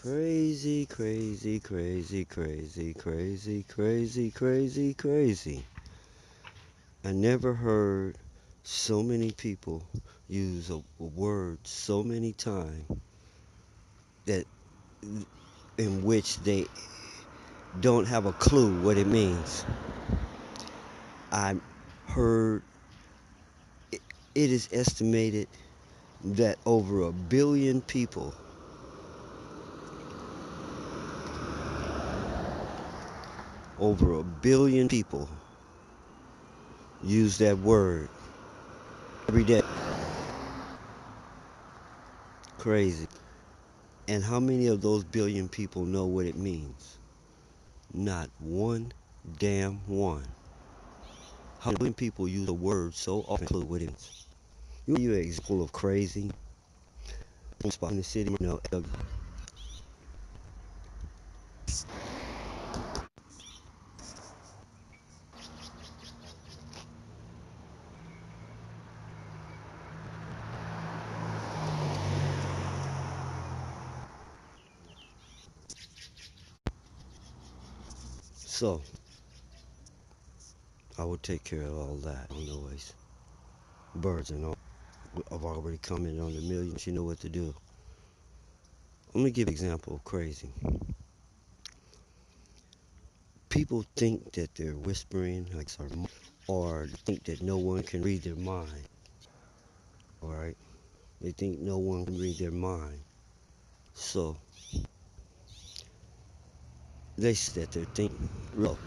Crazy, crazy, crazy, crazy, crazy, crazy, crazy, crazy. I never heard so many people use a word so many times that in which they don't have a clue what it means. I heard it is estimated that over a billion people use that word every day. Crazy. And how many of those billion people know what it means? Not one damn one. How many people use a word so often to include what it means? You an example of crazy spot in the city, So I will take care of all that noise. Birds and all. I've already commented on the millions. You know what to do. Let me give you an example of crazy. People think that they're whispering, or think that no one can read their mind. All right, they think no one can read their mind. So they say that they're thinking real.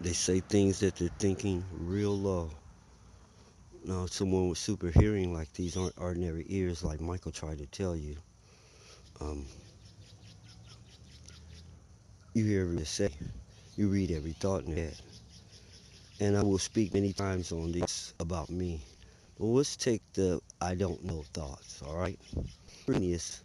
They say things that they're thinking real low. Now, someone with super hearing like these aren't ordinary ears, like Michael tried to tell you. Um, you hear everything they say. You read every thought in their head. And I will speak many times on this about me. But let's take the I don't know thoughts, all right? Genius,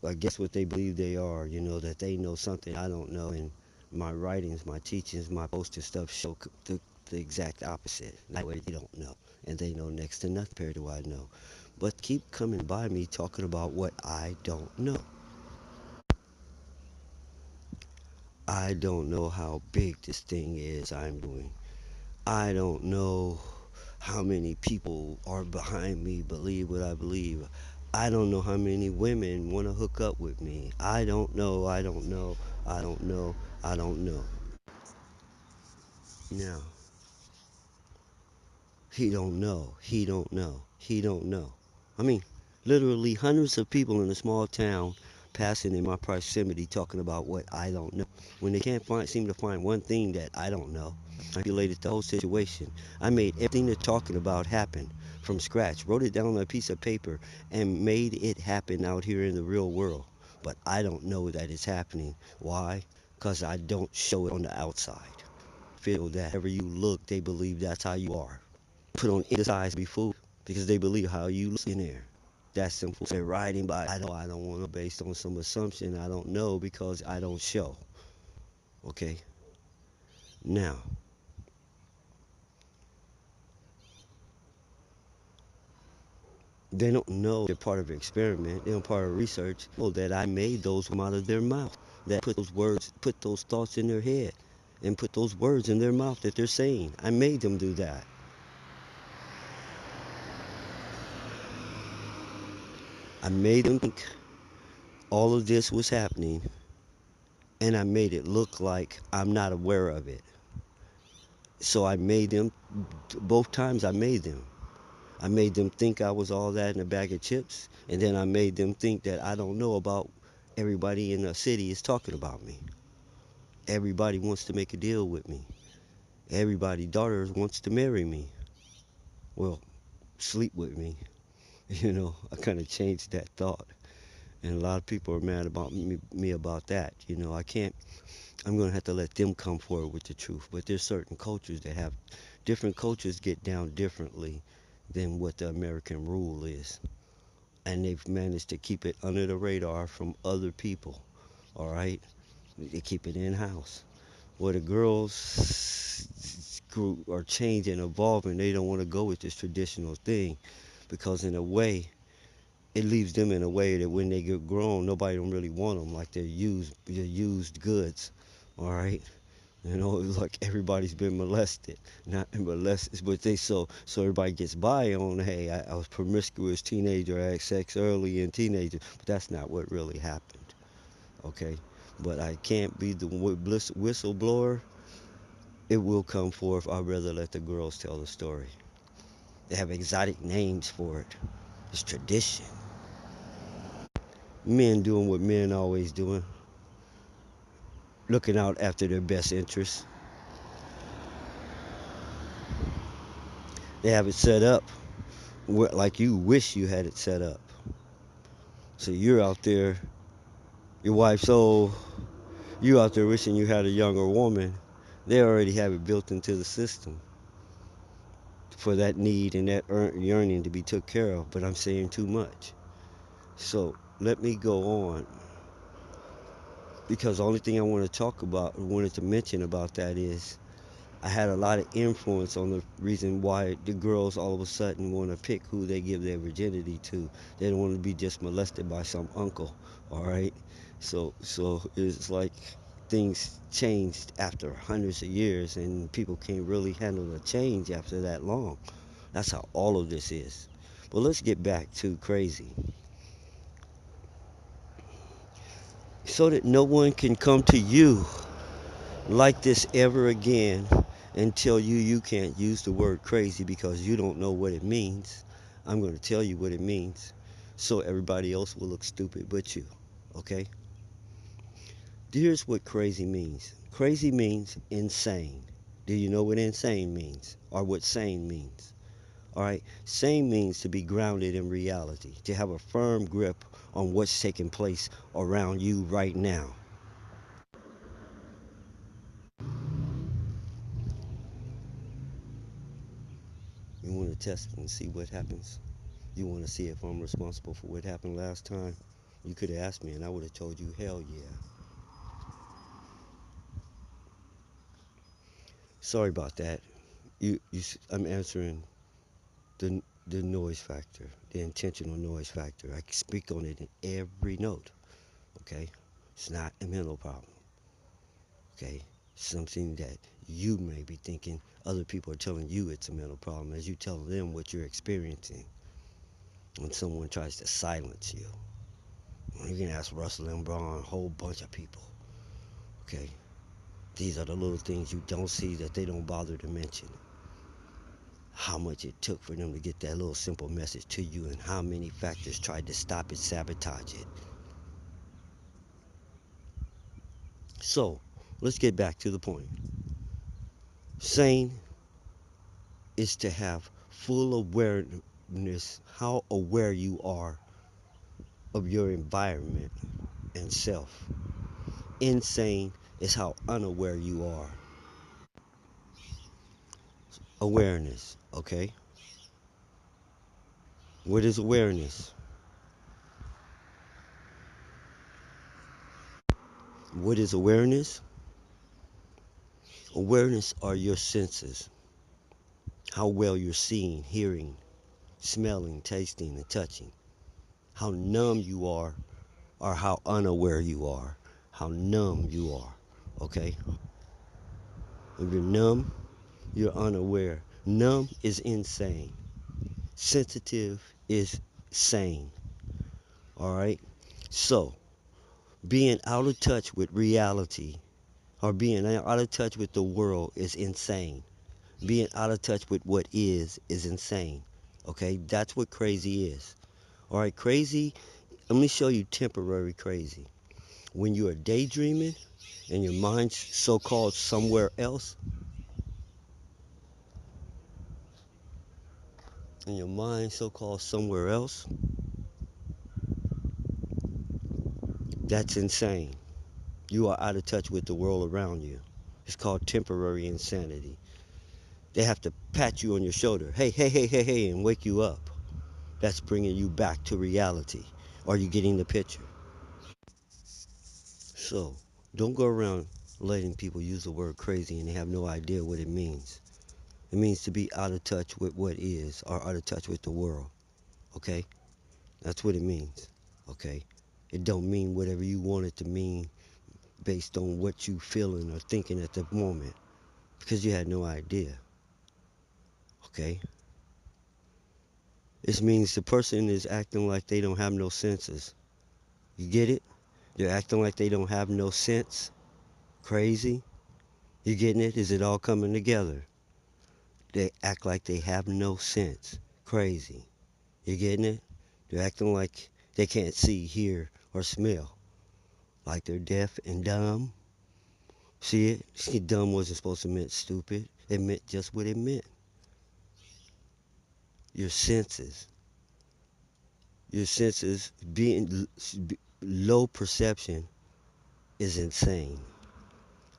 I guess what they believe they are, that they know something I don't know. And my writings, my teachings, my posts and stuff show the exact opposite. That way they don't know. And they know next to nothing compared to what I know. But keep coming by me talking about what I don't know. I don't know how big this thing is I'm doing. I don't know how many people are behind me, believe what I believe. I don't know how many women want to hook up with me. I don't know, I don't know, I don't know, I don't know. Now, he don't know, he don't know, he don't know. I mean, literally hundreds of people in a small town passing in my proximity talking about what I don't know. When they can't seem to find one thing that I don't know. I manipulated the whole situation. I made everything they're talking about happen from scratch, wrote it down on a piece of paper, and made it happen out here in the real world. But I don't know that it's happening. Why? Because I don't show it on the outside. Feel that wherever you look, they believe that's how you are. Put on either side to be fooled because they believe how you look in there. That's simple. They're riding by. I don't want to based on some assumption. I don't know because I don't show. Okay. Now, they don't know they're part of an experiment. They're part of research. Oh, that I made those come out of their mouth. That put those words, put those thoughts in their head, and put those words in their mouth that they're saying. I made them do that. I made them think all of this was happening, and I made it look like I'm not aware of it. So I made them, both times I made them. I made them think I was all that in a bag of chips, and then I made them think that I don't know about everybody in the city is talking about me. Everybody wants to make a deal with me. Everybody daughter wants to marry me. Well, sleep with me. I kind of changed that thought. And a lot of people are mad about me about that. I can't, I'm going to have to let them come forward with the truth. But there's certain cultures that have, different cultures get down differently than what the American rule is. And they've managed to keep it under the radar from other people. All right? They keep it in house. Where the girls are changing, evolving, they don't want to go with this traditional thing because, in a way, it leaves them in a way that when they get grown, nobody don't really want them, like they're used goods. All right. You know, it's like everybody's been molested, not molested, but so everybody gets by on, hey, I was promiscuous teenager, I had sex early in teenager, but that's not what really happened. Okay, but I can't be the whistleblower. It will come forth. I'd rather let the girls tell the story. They have exotic names for it. It's tradition. Men doing what men always doing, looking out after their best interests. They have it set up like you wish you had it set up. So you're out there, your wife's old, you out there wishing you had a younger woman. They already have it built into the system for that need and that yearning to be took care of. But I'm saying too much. So let me go on, because the only thing I want to talk about, wanted to mention about that is I had a lot of influence on the reason why the girls all of a sudden want to pick who they give their virginity to. They don't want to be just molested by some uncle. All right. So it's like things changed after hundreds of years, and people can't really handle the change after that long. That's how all of this is. But let's get back to crazy, so that no one can come to you like this ever again and tell you you can't use the word crazy because you don't know what it means. I'm going to tell you what it means so everybody else will look stupid but you. Okay? Here's what crazy means. Crazy means insane. Do you know what insane means or what sane means? All right? Sane means to be grounded in reality, to have a firm grip on what's taking place around you right now. You want to test and see what happens? You want to see if I'm responsible for what happened last time? You could have asked me and I would have told you, hell yeah. Sorry about that. I'm answering the noise factor, the intentional noise factor. I speak on it in every note. Okay, it's not a mental problem. Okay, something that you may be thinking other people are telling you it's a mental problem as you tell them what you're experiencing. When someone tries to silence you, you can ask Russell Limbaugh and a whole bunch of people. Okay, these are the little things you don't see that they don't bother to mention. How much it took for them to get that little simple message to you, and how many factors tried to stop it, sabotage it. So, let's get back to the point. Sane is to have full awareness, how aware you are of your environment and self. Insane is how unaware you are. Awareness, okay? What is awareness? What is awareness? Awareness are your senses. How well you're seeing, hearing, smelling, tasting, and touching. How numb you are, or how unaware you are. How numb you are. Okay? If you're numb, you're unaware. Numb is insane. Sensitive is sane. Alright? So, being out of touch with reality or being out of touch with the world is insane. Being out of touch with what is insane. Okay? That's what crazy is. Alright, crazy, let me show you temporary crazy. When you are daydreaming and your mind's so-called somewhere else, and your mind so-called somewhere else, that's insane. You are out of touch with the world around you. It's called temporary insanity. They have to pat you on your shoulder, hey, hey, hey, hey, hey, and wake you up. That's bringing you back to reality. Are you getting the picture? So, don't go around letting people use the word crazy and they have no idea what it means. It means to be out of touch with what is, or out of touch with the world. Okay? That's what it means. Okay? It don't mean whatever you want it to mean based on what you feeling or thinking at the moment because you had no idea. Okay? It means the person is acting like they don't have no senses. You get it? They're acting like they don't have no sense. Crazy? You getting it? Is it all coming together? They act like they have no sense. Crazy. You getting it? They're acting like they can't see, hear, or smell. Like they're deaf and dumb. See it? See, dumb wasn't supposed to mean stupid. It meant just what it meant. Your senses. Your senses being low perception is insane.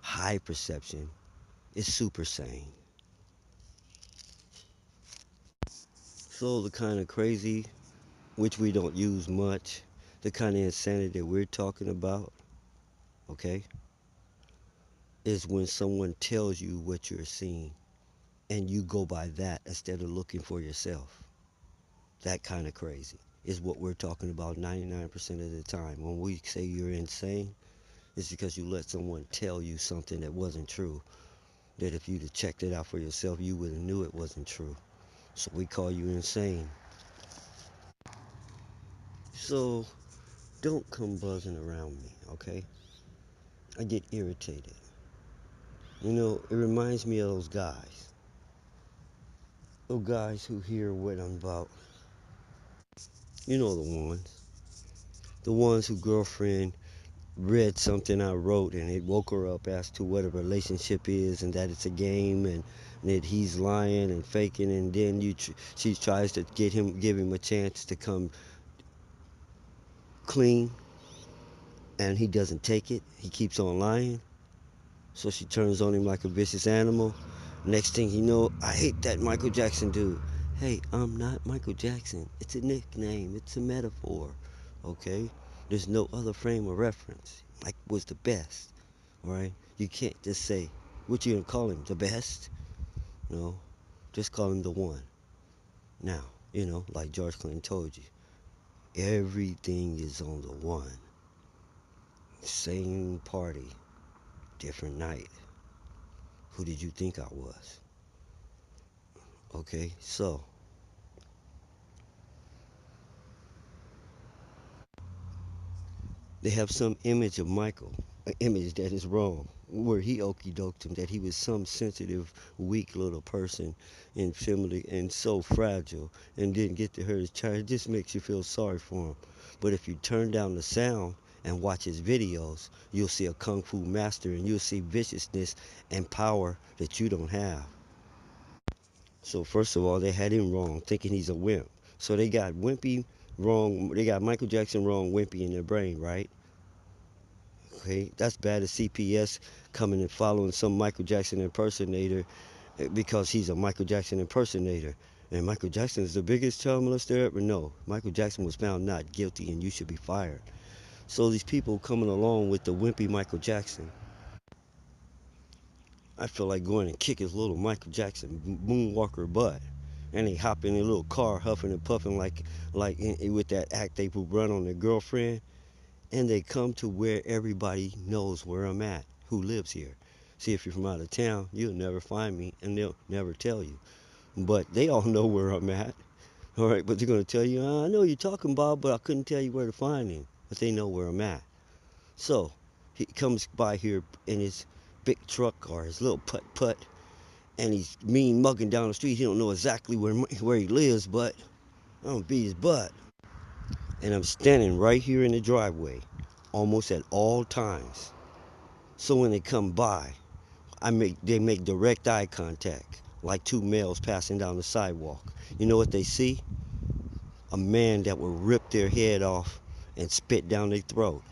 High perception is super sane. So the kind of crazy, which we don't use much, the kind of insanity that we're talking about, okay, is when someone tells you what you're seeing and you go by that instead of looking for yourself. That kind of crazy is what we're talking about 99% of the time. When we say you're insane, it's because you let someone tell you something that wasn't true. That if you'd have checked it out for yourself, you would have knew it wasn't true. So we call you insane. So don't come buzzing around me, okay? I get irritated. You know, it reminds me of those guys. Those guys who hear what I'm about. You know the ones. The ones who girlfriend read something I wrote and it woke her up as to what a relationship is and that it's a game and that he's lying and faking and then she tries to give him a chance to come clean and he doesn't take it. He keeps on lying. So she turns on him like a vicious animal. Next thing you know, I hate that Michael Jackson dude. Hey, I'm not Michael Jackson. It's a nickname. It's a metaphor. Okay? There's no other frame of reference. Mike was the best. All right? You can't just say, what you gonna call him? The best? No. Just call him the one. Now, like George Clinton told you, everything is on the one. Same party, different night. Who did you think I was? Okay, so they have some image of Michael, an image that is wrong, where he okey doked him, that he was some sensitive, weak little person and family and so fragile and didn't get to hurt his child. It just makes you feel sorry for him. But if you turn down the sound and watch his videos, you'll see a kung fu master and you'll see viciousness and power that you don't have. So first of all, they had him wrong, thinking he's a wimp. So they got Wimpy wrong. They got Michael Jackson wrong, Wimpy in their brain, right? Okay, that's bad as CPS coming and following some Michael Jackson impersonator because he's a Michael Jackson impersonator. And Michael Jackson is the biggest child molester ever. No, Michael Jackson was found not guilty and you should be fired. So these people coming along with the wimpy Michael Jackson, I feel like going and kick his little Michael Jackson moonwalker butt. And they hop in a little car huffing and puffing with that act they would run on their girlfriend. And they come to where everybody knows where I'm at, who lives here. See, if you're from out of town, you'll never find me, and they'll never tell you. But they all know where I'm at, all right? But they're gonna tell you, I know you're talking about, but I couldn't tell you where to find him. But they know where I'm at. So he comes by here in his big truck or his little putt-putt, and he's mean mugging down the street. He don't know exactly where he lives, but I'm gonna beat his butt. And I'm standing right here in the driveway, almost at all times. So when they come by, they make direct eye contact, like two males passing down the sidewalk. You know what they see? A man that will rip their head off and spit down their throat.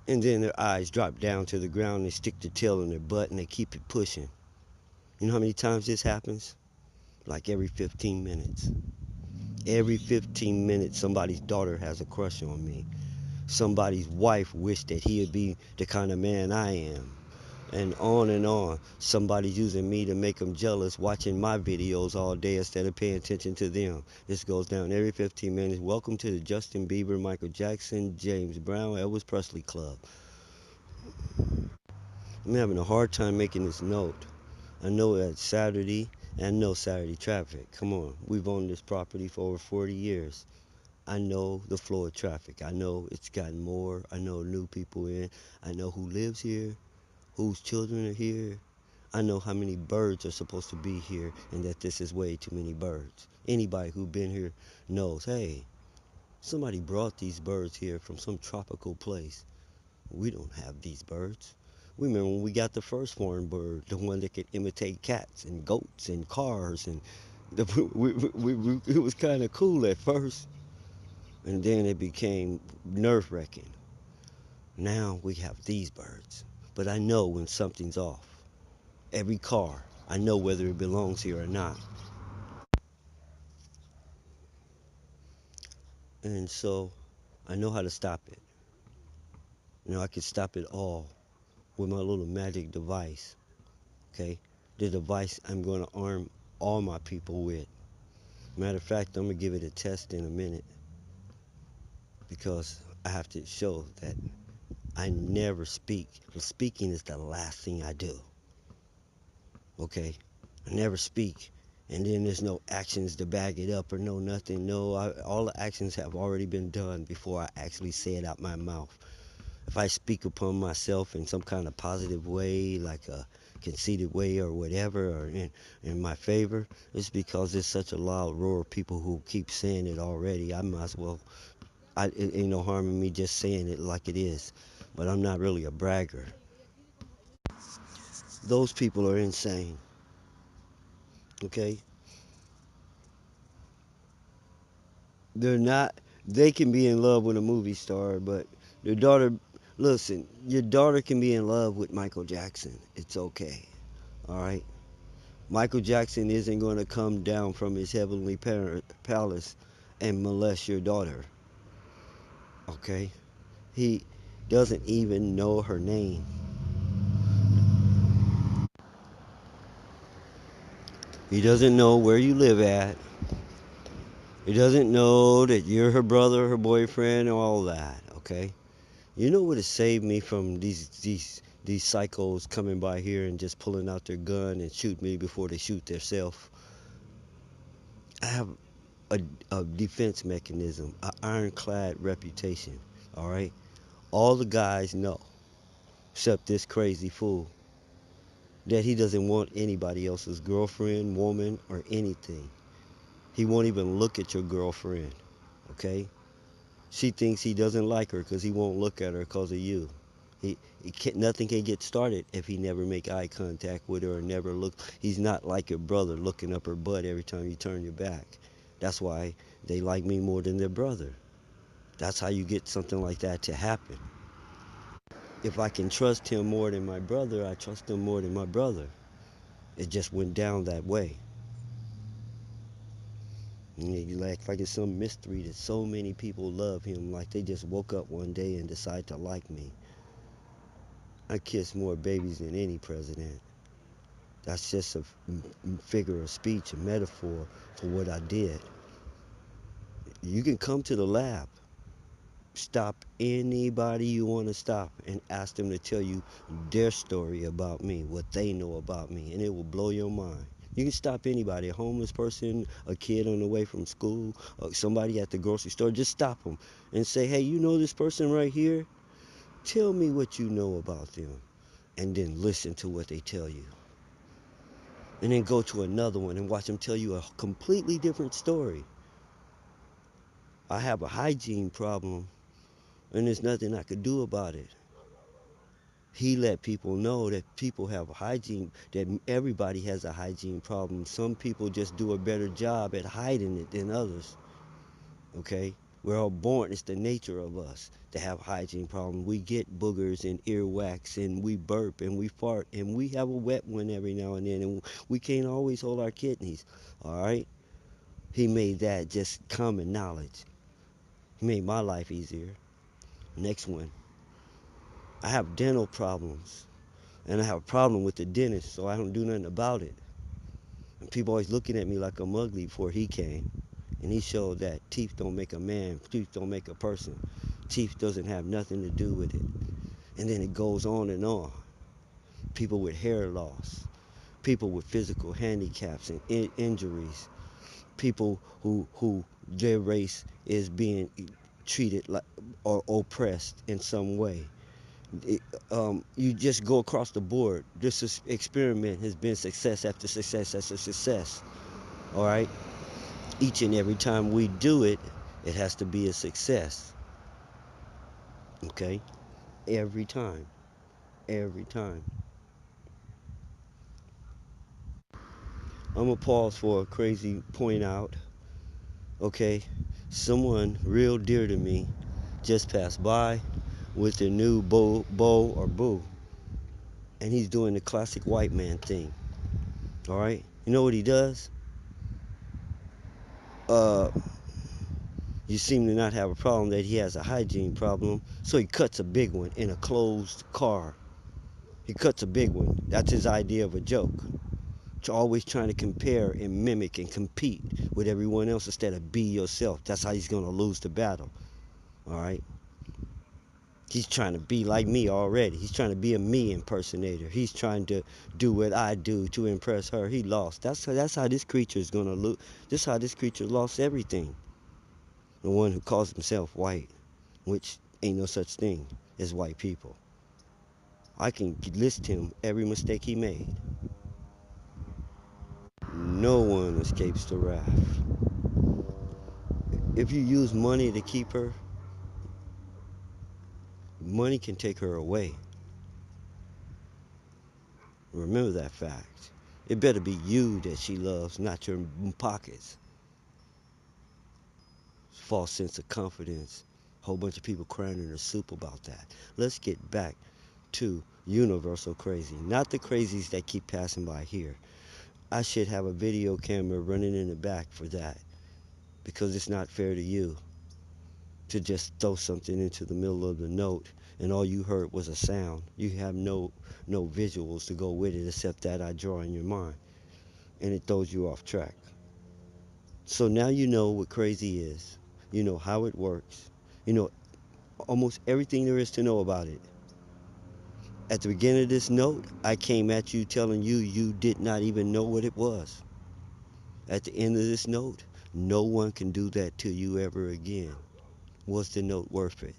And then their eyes drop down to the ground, they stick their tail in their butt and they keep it pushing. You know how many times this happens? Like every 15 minutes. Every 15 minutes somebody's daughter has a crush on me. Somebody's wife wished that he would be the kind of man I am. and on and on. Somebody's using me to make them jealous, watching my videos all day instead of paying attention to them. This goes down every 15 minutes. Welcome to the Justin Bieber, Michael Jackson, James Brown, Elvis Presley Club. I'm having a hard time making this note. I know that Saturday and no Saturday traffic. Come on, we've owned this property for over 40 years. I know the flow of traffic. I know it's gotten more. I know new people in. I know who lives here, whose children are here. I know how many birds are supposed to be here and that this is way too many birds. Anybody who's been here knows, hey, somebody brought these birds here from some tropical place. We don't have these birds. We remember when we got the first foreign bird, the one that could imitate cats and goats and cars, and it was kind of cool at first, and then it became nerve-wracking. Now we have these birds, but I know when something's off. Every car, I know whether it belongs here or not. And so I know how to stop it. I can stop it all with my little magic device, okay? The device I'm going to arm all my people with. Matter of fact, I'm going to give it a test in a minute because I have to show that I never speak. Speaking is the last thing I do, okay? I never speak. And then there's no actions to back it up or no nothing. No, all the actions have already been done before I actually say it out my mouth. If I speak upon myself in some kind of positive way, like a conceited way or whatever, or in my favor, it's because there's such a loud roar of people who keep saying it already. I might as well, it ain't no harm in me just saying it like it is. But I'm not really a bragger. Those people are insane, okay? They're not, they can be in love with a movie star, but their daughter, listen, your daughter can be in love with Michael Jackson. It's okay, all right? Michael Jackson isn't going to come down from his heavenly palace and molest your daughter, okay? He doesn't even know her name. He doesn't know where you live at. He doesn't know that you're her brother, her boyfriend, and all that, okay? You know what has saved me from these psychos coming by here and just pulling out their gun and shoot me before they shoot themselves? I have a, a defense mechanism, an ironclad reputation, all right? All the guys know, except this crazy fool, that he doesn't want anybody else's girlfriend, woman, or anything. He won't even look at your girlfriend, okay? She thinks he doesn't like her because he won't look at her because of you. He can't, nothing can get started if he never make eye contact with her or never look. He's not like your brother looking up her butt every time you turn your back. That's why they like me more than their brother. That's how you get something like that to happen. If I can trust him more than my brother, I trust him more than my brother. It just went down that way. Like it's some mystery that so many people love him, like they just woke up one day and decide to like me. I kiss more babies than any president. That's just a figure of speech, a metaphor for what I did. You can come to the lab, stop anybody you want to stop, and ask them to tell you their story about me, what they know about me, and it will blow your mind. You can stop anybody, a homeless person, a kid on the way from school, somebody at the grocery store. Just stop them and say, hey, you know this person right here? Tell me what you know about them. And then listen to what they tell you. And then go to another one and watch them tell you a completely different story. I have a hygiene problem, and there's nothing I could do about it. He let people know that people have a hygiene, that everybody has a hygiene problem. Some people just do a better job at hiding it than others, okay? We're all born, it's the nature of us to have a hygiene problem. We get boogers and earwax, and we burp and we fart, and we have a wet one every now and then, and we can't always hold our kidneys, all right? He made that just common knowledge. He made my life easier. Next one. I have dental problems. And I have a problem with the dentist, so I don't do nothing about it. And people always looking at me like I'm ugly before he came. And he showed that teeth don't make a man, teeth don't make a person. Teeth doesn't have nothing to do with it. And then it goes on and on. People with hair loss, people with physical handicaps and injuries, people who their race is being treated like or oppressed in some way. It, you just go across the board. This experiment has been success after success after success. All right, each and every time we do it, it has to be a success. Okay, every time, every time. I'm gonna pause for a crazy point out. Okay, someone real dear to me just passed by with their new bow or boo, and he's doing the classic white man thing. All right, you know what he does? Uh, you seem to not have a problem that he has a hygiene problem, so he cuts a big one in a closed car. He cuts a big one. That's his idea of a joke. Always trying to compare and mimic and compete with everyone else instead of be yourself. That's how he's gonna lose the battle. All right. He's trying to be like me already. He's trying to be a me impersonator. He's trying to do what I do to impress her. He lost. That's how this creature is gonna lose. This is how this creature lost everything. The one who calls himself white, which ain't no such thing as white people. I can list him every mistake he made. No one escapes the wrath. If you use money to keep her, money can take her away. Remember that fact. It better be you that she loves, not your pockets. False sense of confidence. A whole bunch of people crying in their soup about that. Let's get back to universal crazy. Not the crazies that keep passing by here. I should have a video camera running in the back for that. Because it's not fair to you to just throw something into the middle of the note and all you heard was a sound. You have no visuals to go with it except that I draw in your mind. And it throws you off track. So now you know what crazy is. You know how it works. You know almost everything there is to know about it. At the beginning of this note, I came at you telling you you did not even know what it was. At the end of this note, no one can do that to you ever again. Was the note worth it?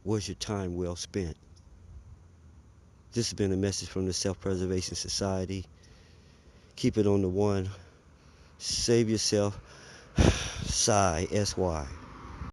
Was your time well spent? This has been a message from the Self-Preservation Society. Keep it on the one. Save yourself. Sigh, SY.